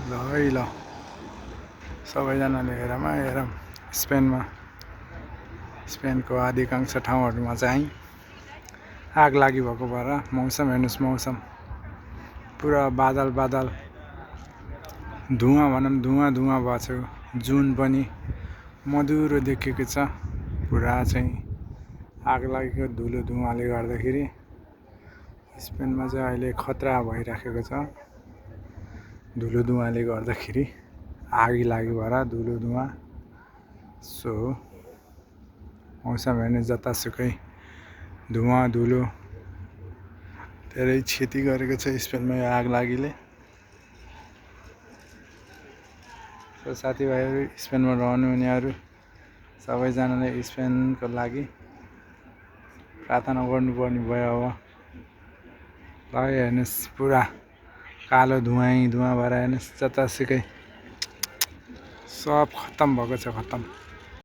ल है ल सबैजनाले हेरौँ स्पेनको अधिकांश ठाउँहरूमा चाहिँ आग लागि भएको भएर मौसम हेर्नुहोस् मौसम पुरा बादल धुवा भनौँ धुवा भएको छ। जुन पनि मधुरो देखिएको छ। पुरा चाहिँ आग लागेको धुवाले गर्दाखेरि स्पेनमा चाहिँ अहिले खतरा भइराखेको छ। धुवाले गर्दाखेरि आगी लागि भएर धुवा सो मौसम हेर्ने जतासुकै धुवा धुलो धेरै क्षति गरेको छ स्पेनमा यो आग लागिले। सो साथीभाइहरू स्पेनमा रहनुहुनेहरू सबैजनाले स्पेनको लागि प्रार्थना गर्नुपर्ने भयो। अब ल हेर्नुहोस् पुरा कालो धुवा भएर हेर्नुहोस् जतासुकै सब खत्तम भएको छ खत्तम।